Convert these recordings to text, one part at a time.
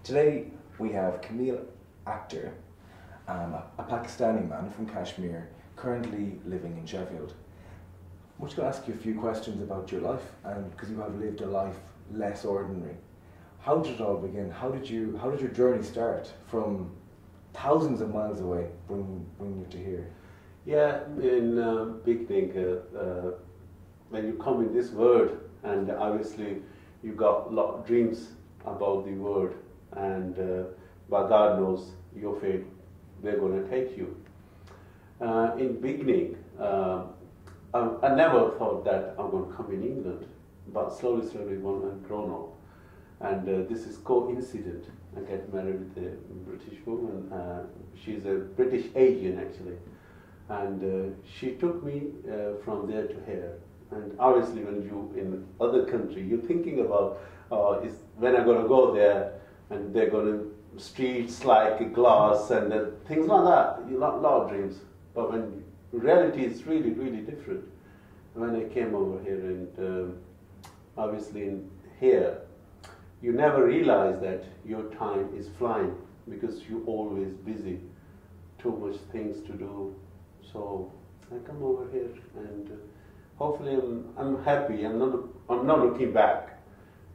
Today we have Jamil Akhtar, a Pakistani man from Kashmir, currently living in Sheffield. I'm just going to ask you a few questions about your life, and because you have lived a life less ordinary. How did it all begin? How did your journey start from thousands of miles away, bringing you to here? Yeah, in beginning, when you come in this world, and obviously you got a lot of dreams about the world, and but God knows your fate, where going to take you. In beginning, I never thought that I'm going to come in England, but slowly when I've grown up, and this is coincident. I get married with a British woman. She's a British Asian actually, and she took me from there to here. And obviously, when you in other country, you're thinking about is when I'm going to go there, and they're going to streets like glass and things like that. You lot of dreams, but when reality is really different. When I came over here, and obviously in here, you never realize that your time is flying because you're always busy, too much things to do. So I come over here, and hopefully I'm happy. I'm not looking back,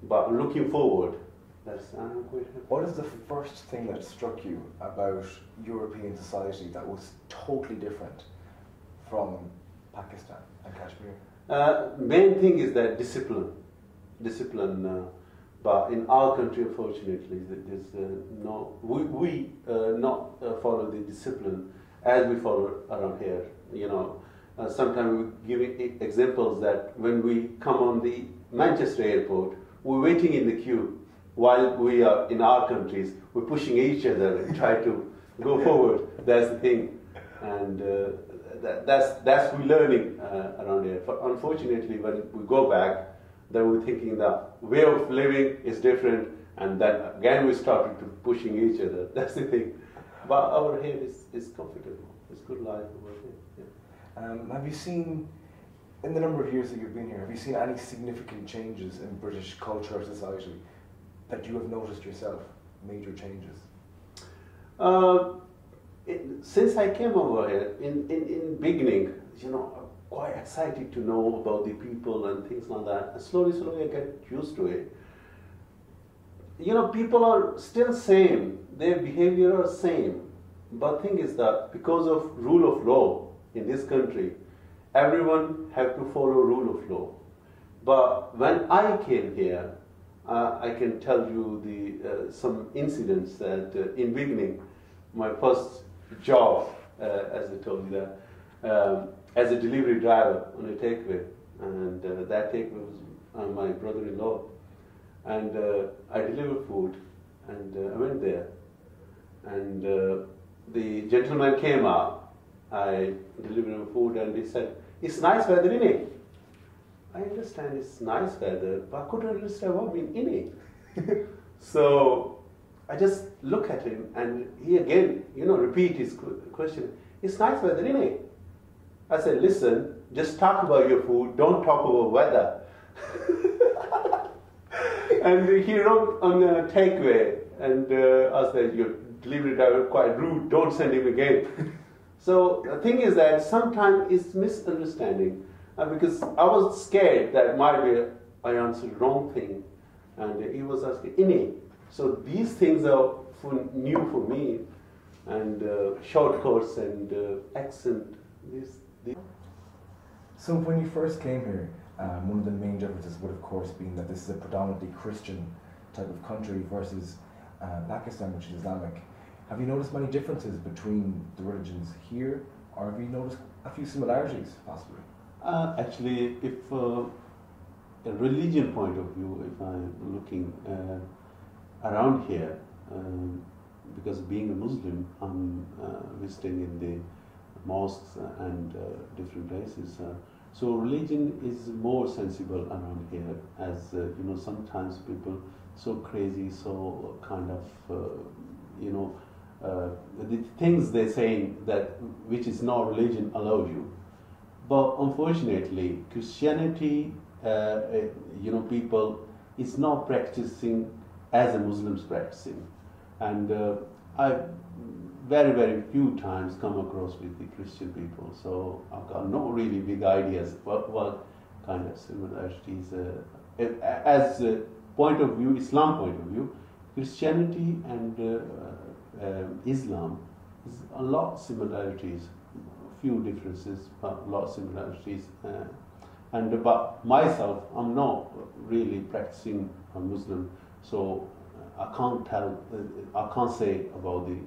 but I'm looking forward. I'm quite happy. What is the first thing that struck you about European society that was totally different from Pakistan and Kashmir? Main thing is that discipline. But in our country, unfortunately, there's we not follow the discipline as we follow around here. You know, sometimes we give examples that when we come on the Manchester airport, we're waiting in the queue. While we are in our countries, we're pushing each other and try to go forward. That's the thing, and that's we're learning around here. Unfortunately, when we go back, then we're thinking the way of living is different, and then again we started to pushing each other. That's the thing. But over here is comfortable. It's good life over here. Yeah. Have you seen, in the number of years that you've been here, have you seen any significant changes in British culture or society that you have noticed yourself, major changes? Since I came over here, in beginning, you know, I'm quite excited to know about the people and things like that. And slowly I get used to it. You know, people are still same, their behavior are same. But thing is that because of rule of law in this country, everyone have to follow rule of law. But when I came here, I can tell you some incidents that in beginning, my first job, as I told you that, as a delivery driver on a takeaway, and that takeaway was my brother-in-law, and I delivered food, and I went there, and the gentleman came up. I delivered him food, and he said, "It's nice weather, isn't it?" I understand it's nice weather, but I couldn't understand what mean in it. So I just look at him, and he again, you know, repeat his question. It's nice weather, isn't it? I said, listen, just talk about your food, don't talk about weather. And he wrote on a takeaway, and I said, your delivery driver quite rude, don't send him again. So the thing is that sometimes it's misunderstanding. Because I was scared that maybe I answered the wrong thing, and he was asking, "Inni." So these things are new for me, and shortcuts and accent. So when you first came here, one of the main differences would of course been that this is a predominantly Christian type of country versus Pakistan, which is Islamic. Have you noticed many differences between the religions here, or have you noticed a few similarities, possibly? Actually, if a religion point of view, if I'm looking around here, because being a Muslim, I'm visiting in the mosques and different places. So religion is more sensible around here, as you know, sometimes people so crazy, so kind of you know, the things they're saying that which is not religion allow you. But unfortunately, Christianity, you know, people is not practicing as a Muslim's practicing. And I very few times come across with the Christian people, so I've got no really big ideas what kind of similarities. As a point of view, Islam point of view, Christianity and Islam is a lot similarities, few differences, but a lot of similarities. And about myself, I'm not really practicing a Muslim, so I can't tell, I can't say about the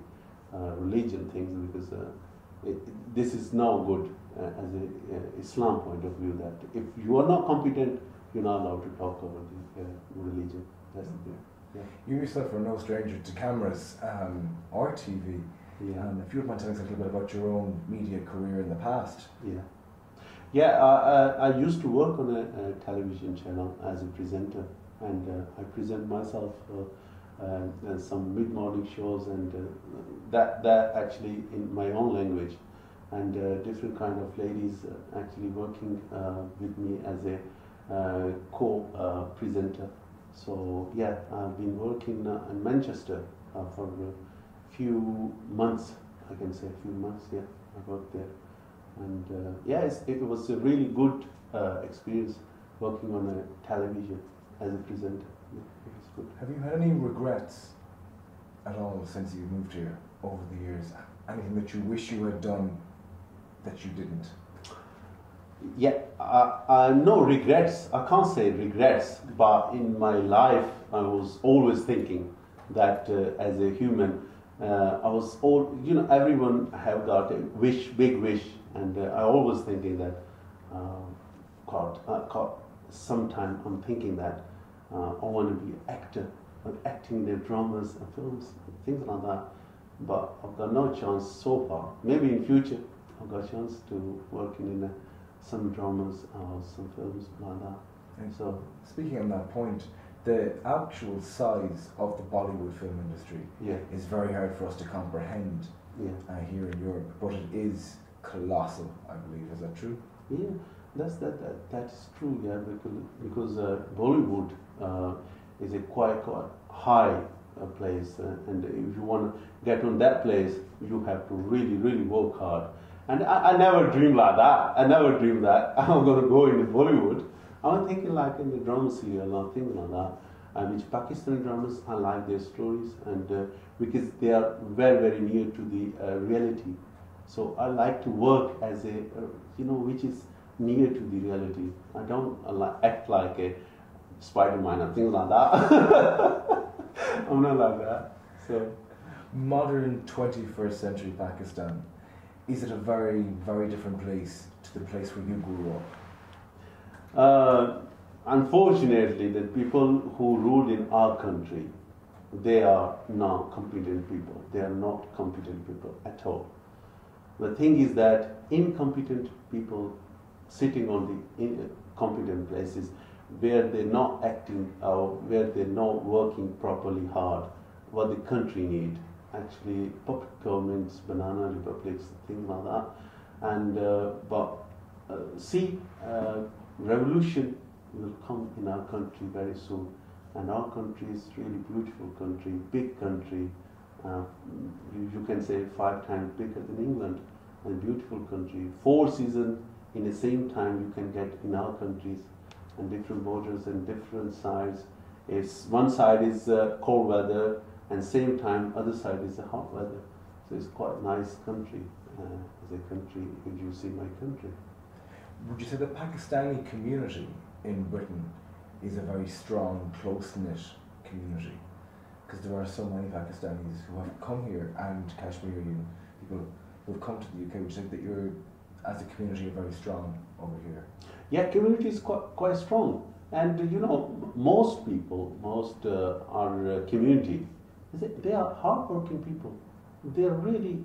religion things, because this is no good as a Islam point of view, that if you are not competent, you're not allowed to talk about the religion. That's the thing. Yeah. You yourself are no stranger to cameras or TV. Yeah. If you would mind telling us a little bit about your own media career in the past. Yeah. Yeah, I used to work on a television channel as a presenter, and I present myself some mid-morning shows, and that actually in my own language, and different kind of ladies actually working with me as a co-presenter. So yeah, I've been working in Manchester for a few months, I can say a few months, yeah, I worked there. And yeah, it was a really good experience working on a television as a presenter. Yeah, it was good. Have you had any regrets at all since you moved here over the years? Anything that you wish you had done that you didn't? Yeah, no regrets. I can't say regrets, but in my life I was always thinking that as a human, I was everyone have got a wish, big wish, and I always thinking that sometime I'm thinking that I want to be an actor, acting in dramas and films, things like that. But I've got no chance so far. Maybe in future I've got a chance to working in some dramas or some films like that. And so, speaking on that point, the actual size of the Bollywood film industry yeah, is very hard for us to comprehend yeah, here in Europe, but it is colossal, I believe. Is that true? yeah. That is true. Yeah, because Bollywood is a quite high place, and if you want to get on that place, you have to really work hard. And I never dreamed like that. I never dreamed that I'm going to go into Bollywood. I'm thinking like in the drama serial or things like that. Which Pakistani dramas, I like their stories, and because they are very near to the reality. So I like to work as a, which is near to the reality. I don't act like a Spider-Man or things like that. I'm not like that. So, modern 21st century Pakistan, is it a very different place to the place where you grew up? Unfortunately, the people who ruled in our country, they are not competent people. They are not competent people at all. The thing is that incompetent people sitting on the incompetent places where they're not acting or where they're not working properly hard, what the country need. Actually, puppet governments, banana republics, things like that. And revolution will come in our country very soon. And our country is really beautiful country, big country. You can say 5 times bigger than England. And beautiful country. 4 seasons in the same time you can get in our countries, and different borders and different sides. One side is cold weather, and same time other side is hot weather. So it's quite nice country as a country if you see my country. Would you say the Pakistani community in Britain is a very strong, close-knit community? Because there are so many Pakistanis who have come here, and Kashmirian people who have come to the UK. Would you say that you're, as a community, are very strong over here? Yeah, community is quite strong. And most people, our community, they are hard-working people. They are really,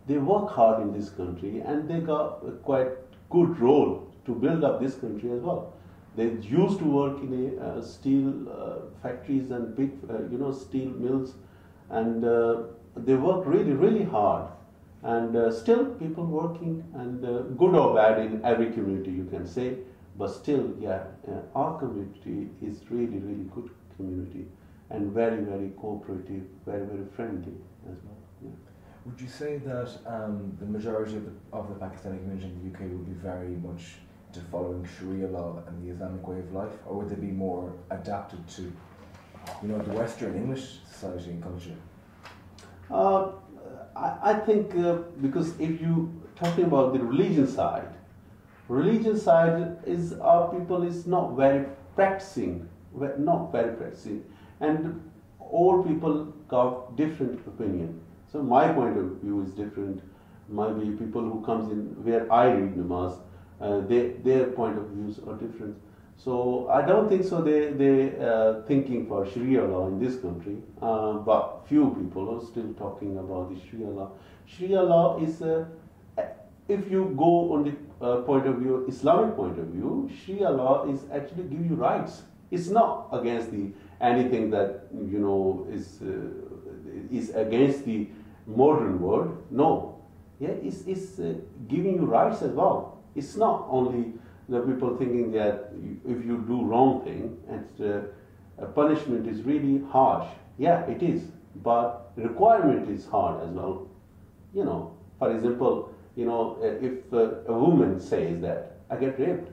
they work hard in this country, and they got a quite good role to build up this country as well. They used to work in steel factories and big, steel mills, and they work really hard. And still people working, and good or bad in every community you can say, but still, yeah, our community is really good community. and very, very cooperative, very, very friendly as well. Yeah. Would you say that the majority of the Pakistani community in the UK would be very much to following Sharia law and the Islamic way of life, or would they be more adapted to, the Western English society and culture? I think because if you talking about the religion side is our people is not very practicing, and all people got different opinion. So my point of view is different. Maybe people who comes in where I read namaz, their point of views are different. So I don't think so. They thinking for Sharia law in this country, but few people are still talking about the Sharia law. Sharia law is, if you go on the point of view, Islamic point of view, Sharia law is actually give you rights. It's not against the anything that is against the modern world. No, it's giving you rights as well. It's not only the people thinking that if you do wrong thing and punishment is really harsh. Yeah, it is, but requirement is hard as well. For example, if a woman says that I get raped,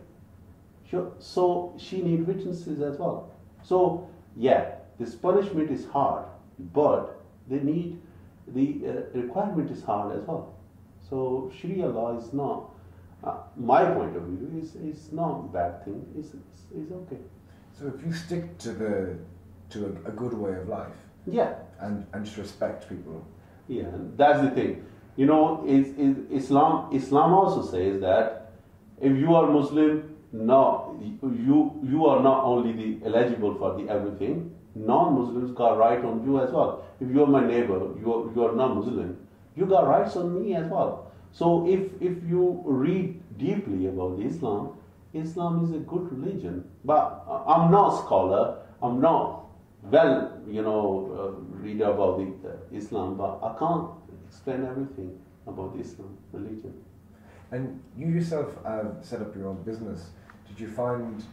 sure, so she needs witnesses as well. So yeah, this punishment is hard, but they need the requirement is hard as well. So Sharia law is not. My point of view is not a bad thing. It's okay. So if you stick to a good way of life, yeah, and just respect people, yeah, that's the thing. Islam also says that if you are Muslim, no, you are not only the eligible for the everything. Non-Muslims got right on you as well. If you are my neighbor, you are not Muslim, you got rights on me as well. So if you read deeply about Islam is a good religion. But I'm not a scholar, I'm not read about the Islam, but I can't explain everything about the Islam religion. And you yourself have set up your own business. Did you find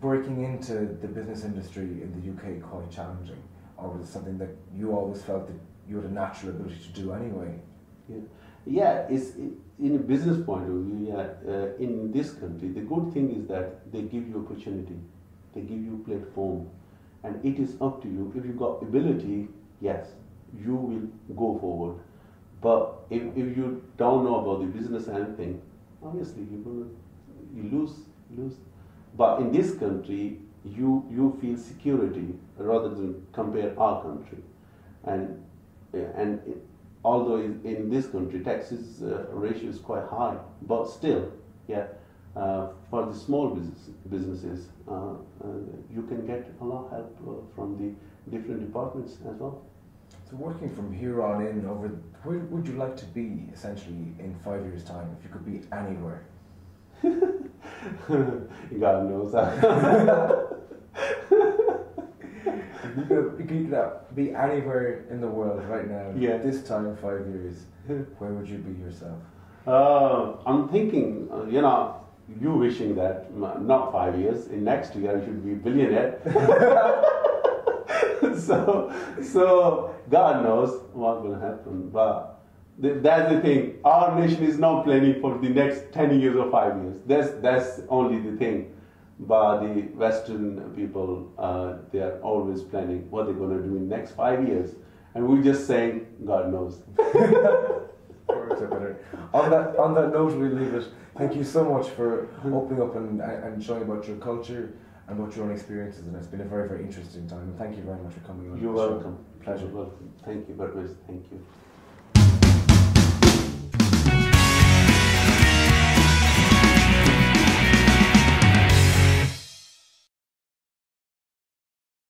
breaking into the business industry in the UK quite challenging? Or was it something that you always felt that you had a natural ability to do anyway? Yeah, in a business point of view, in this country, the good thing is that they give you opportunity, they give you platform, and it is up to you. If you got ability, yes, you will go forward. But if you don't know about the business and anything, obviously you lose. But in this country, you feel security rather than compare our country, and although in this country taxes ratio is quite high, but still, for the small businesses, you can get a lot of help from the different departments as well. So working from here on in, where would you like to be essentially in 5 years' time if you could be anywhere? God knows that. You could be anywhere in the world right now, this time 5 years, where would you be yourself? I'm thinking, you wishing that not 5 years, in next year I should be a billionaire. so God knows what will happen. But that's the thing. Our nation is not planning for the next 10 years or 5 years. That's only the thing. But the Western people, they are always planning what they're going to do in the next 5 years. And we're just saying, God knows. On that note, we leave it. Thank you so much for opening up and showing about your culture and about your own experiences. And it's been a very, very interesting time. And thank you very much for coming on. You're welcome. Pleasure. You're welcome. Thank you very much. Thank you.